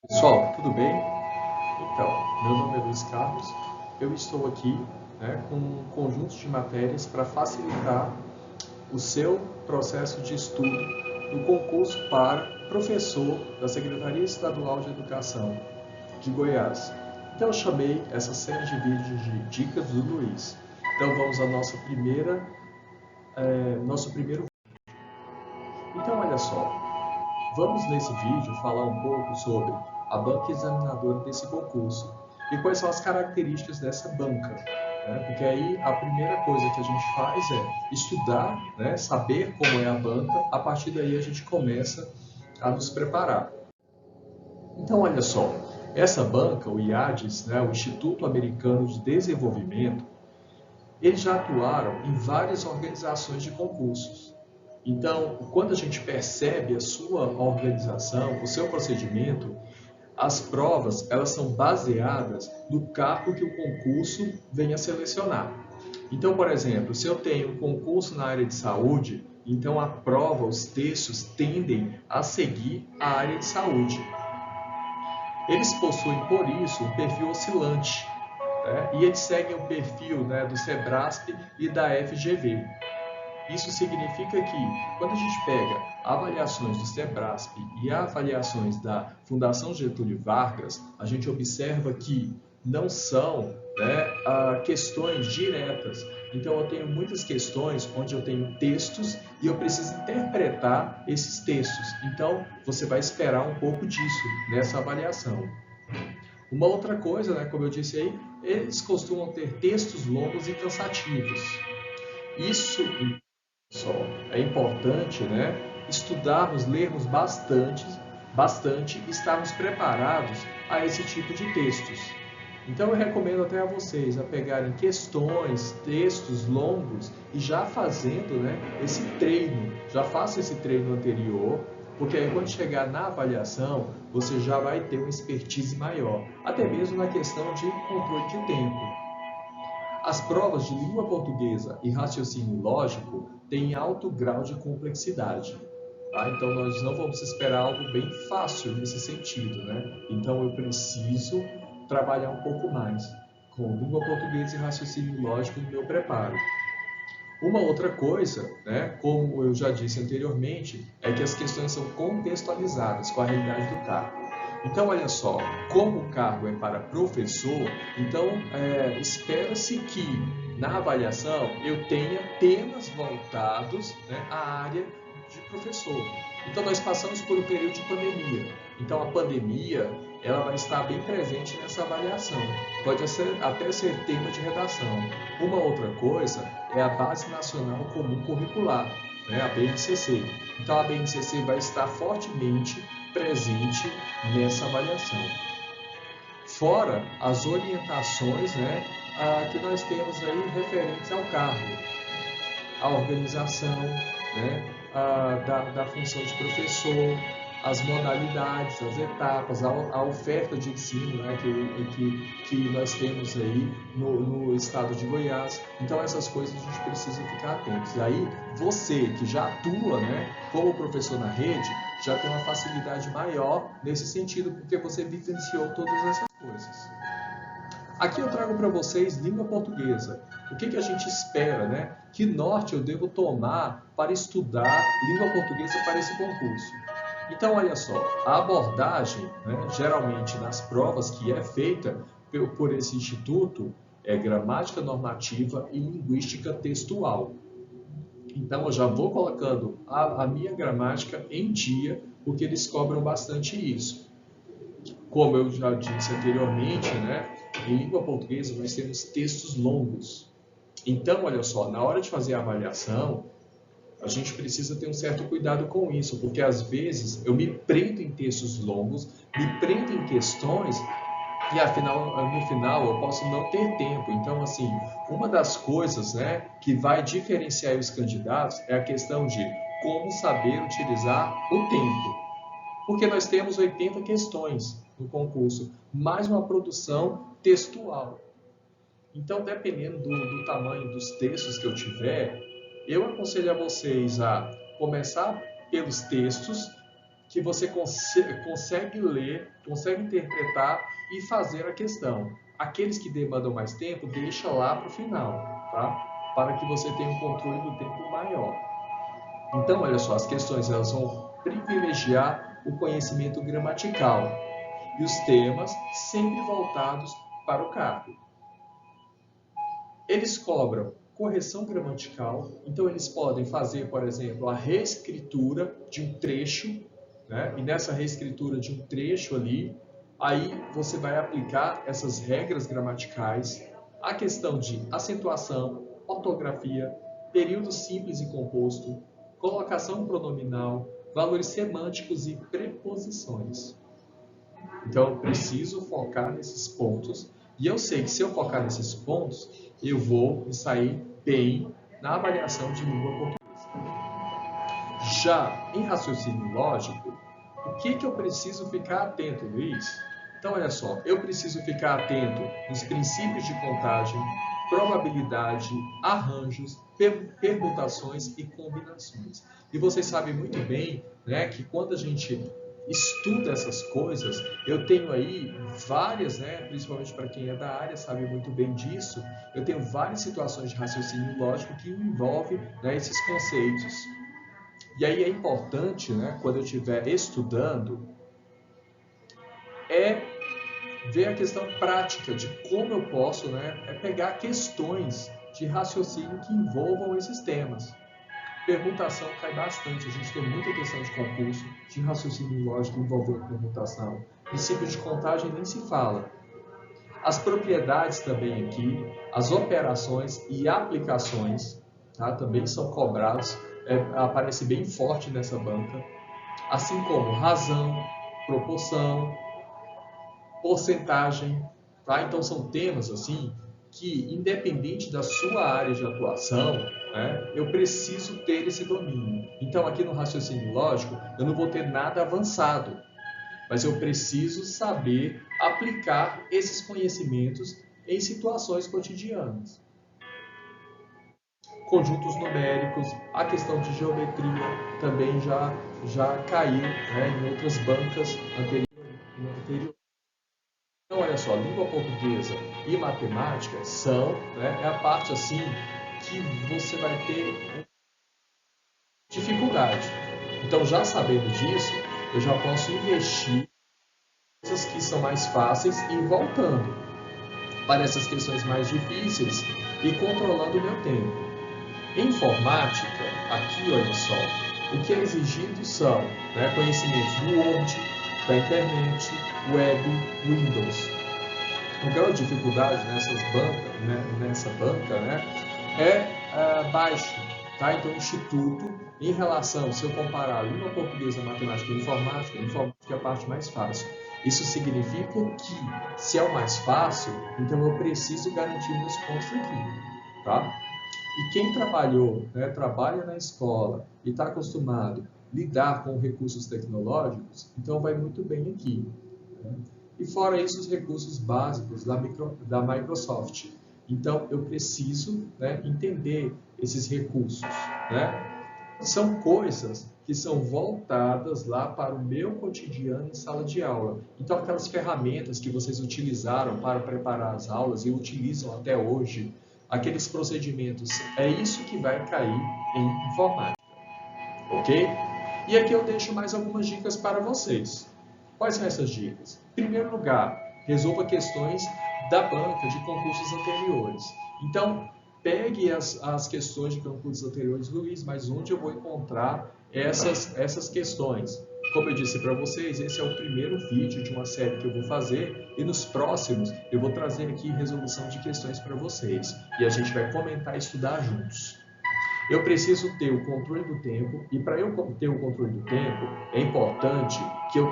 Pessoal, tudo bem? Então, meu nome é Luiz Carlos. Eu estou aqui, com um conjunto de matérias para facilitar o seu processo de estudo no concurso para professor da Secretaria Estadual de Educação de Goiás. Então, eu chamei essa série de vídeos de Dicas do Luiz. Então, vamos ao nosso primeiro. Então, olha só, vamos nesse vídeo falar um pouco sobre a banca examinadora desse concurso e quais são as características dessa banca. Porque aí a primeira coisa que a gente faz é estudar, saber como é a banca, a partir daí a gente começa a nos preparar. Então, olha só, essa banca, o IADES, o Instituto Americano de Desenvolvimento, eles já atuaram em várias organizações de concursos. Então, quando a gente percebe a sua organização, o seu procedimento, as provas elas são baseadas no cargo que o concurso venha selecionar. Então, por exemplo, se eu tenho um concurso na área de saúde, então a prova, os textos tendem a seguir a área de saúde. Eles possuem, por isso, um perfil oscilante, e eles seguem o perfil do SEBRASP e da FGV. Isso significa que, quando a gente pega avaliações do SEBRASP e avaliações da Fundação Getúlio Vargas, a gente observa que não são questões diretas. Então, eu tenho muitas questões onde eu tenho textos e eu preciso interpretar esses textos. Então, você vai esperar um pouco disso nessa avaliação. Uma outra coisa, como eu disse aí, eles costumam ter textos longos e cansativos. Isso só é importante, estudarmos, lermos bastante e estarmos preparados a esse tipo de textos. Então eu recomendo até a vocês a pegarem questões, textos longos e já fazendo esse treino, já faça esse treino anterior, porque aí quando chegar na avaliação, você já vai ter uma expertise maior, até mesmo na questão de controle de tempo. As provas de língua portuguesa e raciocínio lógico têm alto grau de complexidade. Tá? Então, nós não vamos esperar algo bem fácil nesse sentido. Então, eu preciso trabalhar um pouco mais com língua portuguesa e raciocínio lógico no meu preparo. Uma outra coisa, como eu já disse anteriormente, é que as questões são contextualizadas com a realidade do cargo. Então, olha só, como o cargo é para professor, então espera-se que na avaliação eu tenha temas voltados à área de professor. Então, nós passamos por um período de pandemia. Então, a pandemia ela vai estar bem presente nessa avaliação. Pode até ser tema de redação. Uma outra coisa é a Base Nacional Comum Curricular, a BNCC. Então, a BNCC vai estar fortemente presente nessa avaliação. Fora as orientações que nós temos aí referentes ao cargo, a organização da função de professor, as modalidades, as etapas, a oferta de ensino que nós temos aí no estado de Goiás. Então, essas coisas a gente precisa ficar atentos. E aí, você que já atua como professor na rede, já tem uma facilidade maior nesse sentido, porque você vivenciou todas essas coisas. Aqui eu trago para vocês língua portuguesa. O que a gente espera, Que norte eu devo tomar para estudar língua portuguesa para esse concurso? Então, olha só, a abordagem, geralmente nas provas que é feita por esse instituto, é gramática normativa e linguística textual. Então, eu já vou colocando a minha gramática em dia, porque eles cobram bastante isso. Como eu já disse anteriormente, em língua portuguesa nós temos textos longos. Então, olha só, na hora de fazer a avaliação, a gente precisa ter um certo cuidado com isso, porque às vezes eu me prendo em textos longos, me prendo em questões e no final eu posso não ter tempo. Então, assim, uma das coisas que vai diferenciar os candidatos é a questão de como saber utilizar o tempo. Porque nós temos 80 questões no concurso, mais uma produção textual. Então, dependendo do tamanho dos textos que eu tiver, eu aconselho a vocês a começar pelos textos que você consegue ler, consegue interpretar e fazer a questão. Aqueles que demandam mais tempo, deixa lá para o final, tá? Para que você tenha um controle do tempo maior. Então, olha só, as questões elas vão privilegiar o conhecimento gramatical e os temas sempre voltados para o cargo. Eles cobram correção gramatical, então eles podem fazer, por exemplo, a reescritura de um trecho, né? E nessa reescritura de um trecho ali, aí você vai aplicar essas regras gramaticais, a questão de acentuação, ortografia, período simples e composto, colocação pronominal, valores semânticos e preposições. Então, eu preciso focar nesses pontos, e eu sei que se eu focar nesses pontos, eu vou me sair bem na avaliação de língua portuguesa. Já em raciocínio lógico, o que eu preciso ficar atento, Luiz? Então, olha só, eu preciso ficar atento nos princípios de contagem, probabilidade, arranjos, permutações e combinações. E vocês sabem muito bem, né, que quando a gente estuda essas coisas, eu tenho aí várias, né, principalmente para quem é da área sabe muito bem disso, eu tenho várias situações de raciocínio lógico que envolvem, né, esses conceitos. E aí é importante, né, quando eu estiver estudando, ver a questão prática de como eu posso, né, pegar questões de raciocínio que envolvam esses temas. Permutação cai bastante, a gente tem muita questão de concurso, de raciocínio lógico envolvendo permutação. Princípio de contagem nem se fala. As propriedades também aqui, as operações e aplicações, tá, também são cobrados, aparece bem forte nessa banca, assim como razão, proporção, porcentagem, tá? Então são temas assim que, independente da sua área de atuação, né, eu preciso ter esse domínio. Então aqui no raciocínio lógico, eu não vou ter nada avançado, mas eu preciso saber aplicar esses conhecimentos em situações cotidianas. Conjuntos numéricos, a questão de geometria também já caiu, né, em outras bancas anteriores. Então, olha só, língua portuguesa e matemática são, né, é a parte assim que você vai ter dificuldade. Então, já sabendo disso, eu já posso investir em coisas que são mais fáceis e ir voltando para essas questões mais difíceis e controlando o meu tempo. Em informática, aqui, olha só, o que é exigido são, né, conhecimentos do Word, da internet, web, Windows. O grau de dificuldade nessa banca, né, é baixo. Tá? Então, o Instituto, em relação, se eu comparar a língua portuguesa, matemática e informática é a parte mais fácil. Isso significa que, se é o mais fácil, então eu preciso garantir meus pontos aqui. Tá? E quem trabalhou, né, trabalha na escola e está acostumado a lidar com recursos tecnológicos, então vai muito bem aqui. Né? E fora isso, os recursos básicos da Microsoft. Então, eu preciso, né, entender esses recursos. Né? São coisas que são voltadas lá para o meu cotidiano em sala de aula. Então, aquelas ferramentas que vocês utilizaram para preparar as aulas e utilizam até hoje, aqueles procedimentos, é isso que vai cair em informática. Ok? E aqui eu deixo mais algumas dicas para vocês. Quais são essas dicas? Em primeiro lugar, resolva questões da banca de concursos anteriores. Então, pegue as questões de concursos anteriores, Luiz, mas onde eu vou encontrar essas questões? Como eu disse para vocês, esse é o primeiro vídeo de uma série que eu vou fazer e nos próximos eu vou trazer aqui resolução de questões para vocês e a gente vai comentar e estudar juntos. Eu preciso ter o controle do tempo e para eu ter o controle do tempo é importante que eu,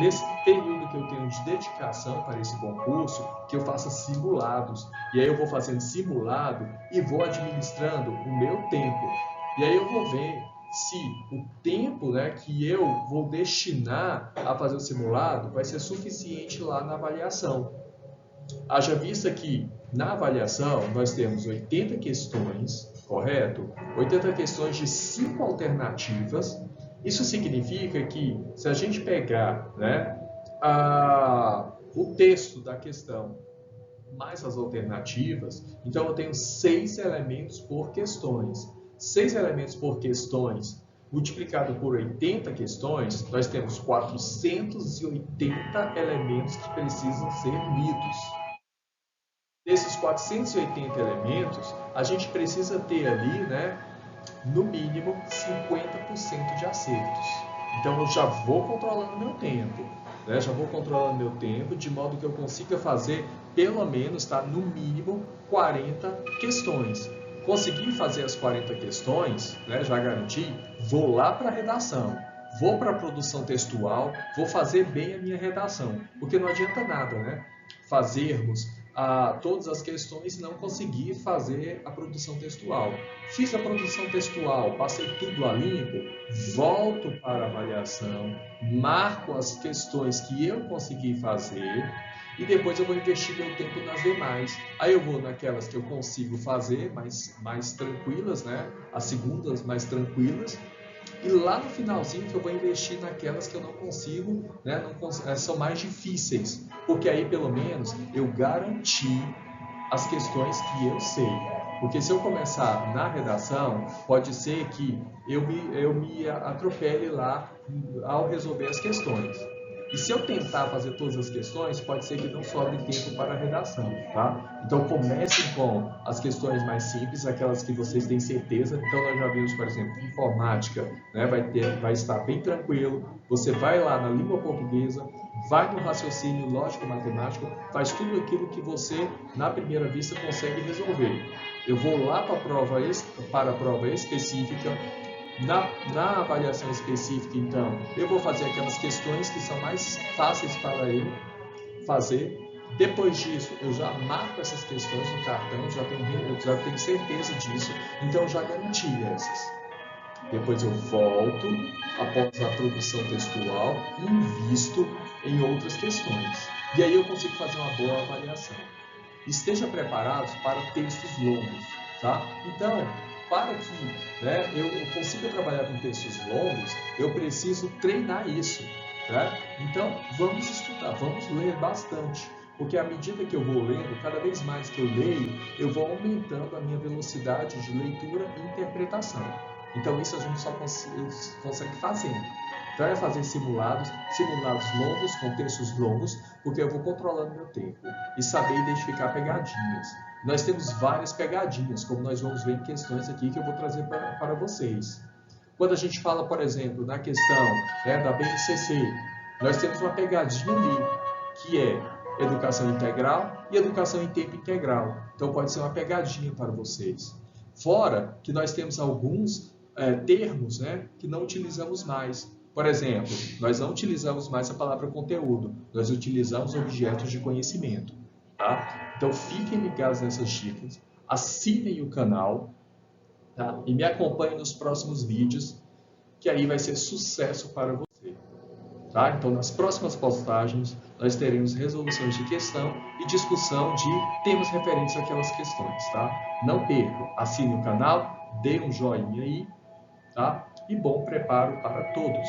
nesse período que eu tenho de dedicação para esse concurso, que eu faça simulados. E aí eu vou fazendo simulado e vou administrando o meu tempo. E aí eu vou ver se o tempo, né, que eu vou destinar a fazer o simulado vai ser suficiente lá na avaliação. Haja vista que na avaliação nós temos 80 questões, correto? 80 questões de 5 alternativas Isso significa que, se a gente pegar, né, o texto da questão mais as alternativas, então eu tenho 6 elementos por questões. 6 elementos por questões multiplicado por 80 questões, nós temos 480 elementos que precisam ser lidos. Desses 480 elementos, a gente precisa ter ali, né, no mínimo 50% de acertos. Então eu já vou controlando meu tempo, né? Já vou controlando meu tempo de modo que eu consiga fazer pelo menos, tá, no mínimo 40 questões. Consegui fazer as 40 questões, né, já garanti, vou lá para a redação. Vou para a produção textual, vou fazer bem a minha redação, porque não adianta nada, né, fazermos todas as questões e não conseguir fazer a produção textual. Fiz a produção textual, passei tudo a limpo, volto para a avaliação, marco as questões que eu consegui fazer e depois eu vou investir meu tempo nas demais. Aí eu vou naquelas que eu consigo fazer, mais tranquilas, né? As segundas mais tranquilas. E lá no finalzinho que eu vou investir naquelas que eu não consigo, né, são mais difíceis, porque aí pelo menos eu garanti as questões que eu sei. Porque se eu começar na redação, pode ser que eu me atropele lá ao resolver as questões. E se eu tentar fazer todas as questões, pode ser que não sobre tempo para a redação, tá? Então comecem com as questões mais simples, aquelas que vocês têm certeza. Então nós já vimos, por exemplo, informática, né? Vai estar bem tranquilo. Você vai lá na língua portuguesa, vai no raciocínio lógico-matemático, faz tudo aquilo que você, na primeira vista, consegue resolver. Eu vou lá para a prova específica. Na avaliação específica, então, eu vou fazer aquelas questões que são mais fáceis para ele fazer. Depois disso, eu já marco essas questões no cartão, eu já tenho certeza disso, então eu já garanti essas. Depois eu volto, após a produção textual, e invisto em outras questões. E aí eu consigo fazer uma boa avaliação. Esteja preparados para textos longos, tá? Então, para que, né, eu consiga trabalhar com textos longos, eu preciso treinar isso, tá? Então, vamos estudar, vamos ler bastante, porque à medida que eu vou lendo, cada vez mais que eu leio, eu vou aumentando a minha velocidade de leitura e interpretação. Então, isso a gente só consegue fazendo. Então, é fazer simulados longos, com textos longos, porque eu vou controlando meu tempo e saber identificar pegadinhas. Nós temos várias pegadinhas, como nós vamos ver em questões aqui que eu vou trazer para vocês. Quando a gente fala, por exemplo, na questão, né, da BNCC, nós temos uma pegadinha ali, que é educação integral e educação em tempo integral. Então, pode ser uma pegadinha para vocês. Fora que nós temos alguns termos, né, que não utilizamos mais. Por exemplo, nós não utilizamos mais a palavra conteúdo, nós utilizamos objetos de conhecimento. Tá? Então fiquem ligados nessas dicas, assinem o canal, tá? E me acompanhem nos próximos vídeos, que aí vai ser sucesso para você. Tá? Então nas próximas postagens nós teremos resoluções de questão e discussão de temas referentes àquelas questões. Tá? Não percam, assine o canal, dê um joinha aí, tá? E bom preparo para todos.